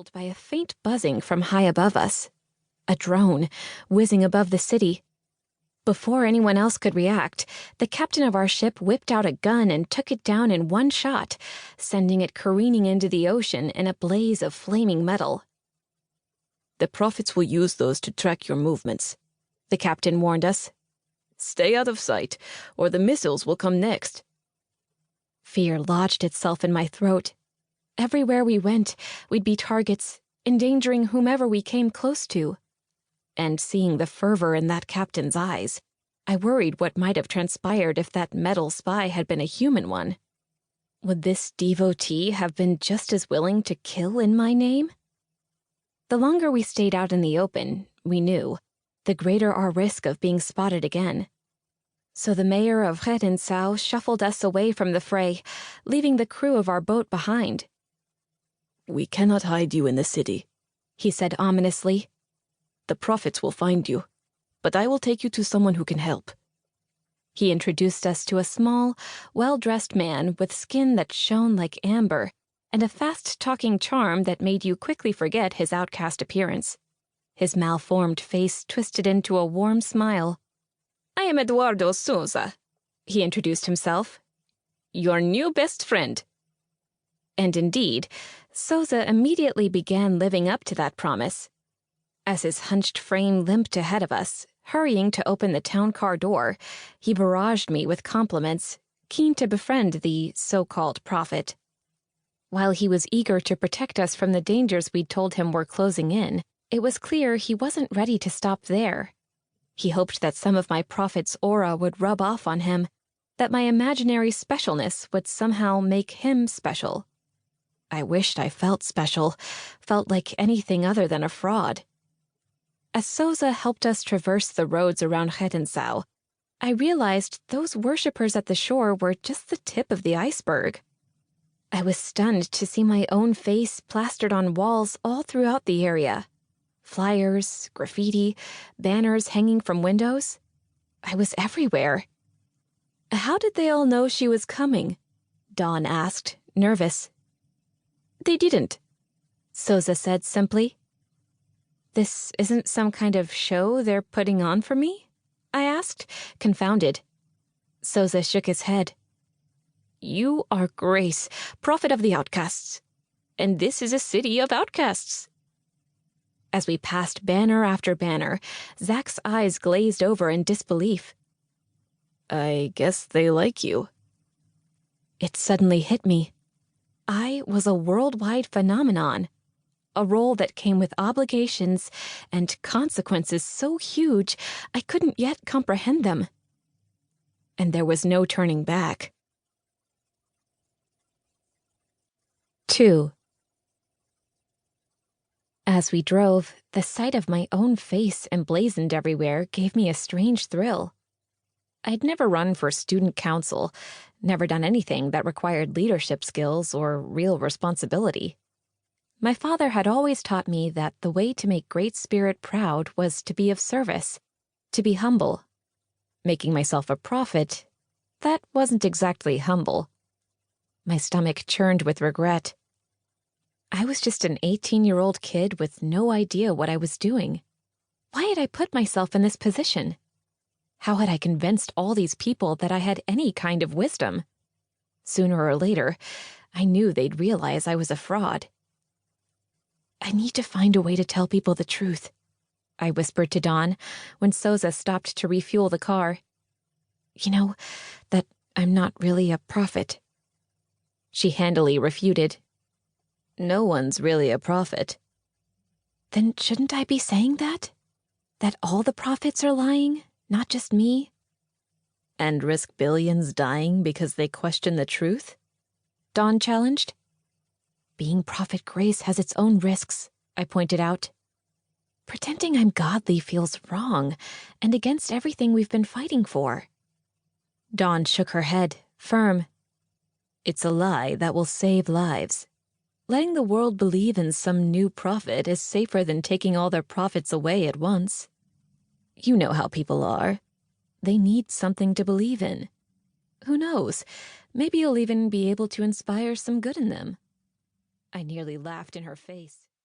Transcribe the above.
startled by a faint buzzing from high above us. A drone, whizzing above the city. Before anyone else could react, the captain of our ship whipped out a gun and took it down in one shot, sending it careening into the ocean in a blaze of flaming metal. "The prophets will use those to track your movements," the captain warned us. "Stay out of sight, or the missiles will come next." Fear lodged itself in my throat. Everywhere we went, we'd be targets, endangering whomever we came close to. And seeing the fervor in that captain's eyes, I worried what might have transpired if that metal spy had been a human one. Would this devotee have been just as willing to kill in my name? The longer we stayed out in the open, we knew, the greater our risk of being spotted again. So the mayor of Redensau shuffled us away from the fray, leaving the crew of our boat behind. "We cannot hide you in the city," he said ominously. "The prophets will find you, but I will take you to someone who can help." He introduced us to a small, well-dressed man with skin that shone like amber and a fast-talking charm that made you quickly forget his outcast appearance. His malformed face twisted into a warm smile. "I am Eduardo Souza," he introduced himself. "Your new best friend." And indeed, Souza immediately began living up to that promise. As his hunched frame limped ahead of us, hurrying to open the town car door, he barraged me with compliments, keen to befriend the so-called prophet. While he was eager to protect us from the dangers we'd told him were closing in, it was clear he wasn't ready to stop there. He hoped that some of my prophet's aura would rub off on him, that my imaginary specialness would somehow make him special. I wished I felt special, felt like anything other than a fraud. As Souza helped us traverse the roads around Redensau, I realized those worshippers at the shore were just the tip of the iceberg. I was stunned to see my own face plastered on walls all throughout the area. Flyers, graffiti, banners hanging from windows. I was everywhere. "How did they all know she was coming?" Dawn asked, nervous. "They didn't," Souza said simply. "This isn't some kind of show they're putting on for me?" I asked, confounded. Souza shook his head. "You are Grace, prophet of the outcasts, and this is a city of outcasts." As we passed banner after banner, Zach's eyes glazed over in disbelief. "I guess they like you." It suddenly hit me. I was a worldwide phenomenon, a role that came with obligations and consequences so huge I couldn't yet comprehend them. And there was no turning back. 2. As we drove, the sight of my own face emblazoned everywhere gave me a strange thrill. I'd never run for student council, never done anything that required leadership skills or real responsibility. My father had always taught me that the way to make Great Spirit proud was to be of service, to be humble. Making myself a prophet, that wasn't exactly humble. My stomach churned with regret. I was just an 18-year-old kid with no idea what I was doing. Why had I put myself in this position? How had I convinced all these people that I had any kind of wisdom? Sooner or later, I knew they'd realize I was a fraud. "I need to find a way to tell people the truth," I whispered to Dawn when Souza stopped to refuel the car. "You know, that I'm not really a prophet." She handily refuted. "No one's really a prophet." "Then shouldn't I be saying that? That all the prophets are lying, not just me?" "And risk billions dying because they question the truth?" Dawn challenged. "Being Prophet Grace has its own risks," I pointed out. "Pretending I'm godly feels wrong and against everything we've been fighting for." Dawn shook her head, firm. "It's a lie that will save lives. Letting the world believe in some new prophet is safer than taking all their prophets away at once. You know how people are. They need something to believe in. Who knows? Maybe you'll even be able to inspire some good in them." I nearly laughed in her face.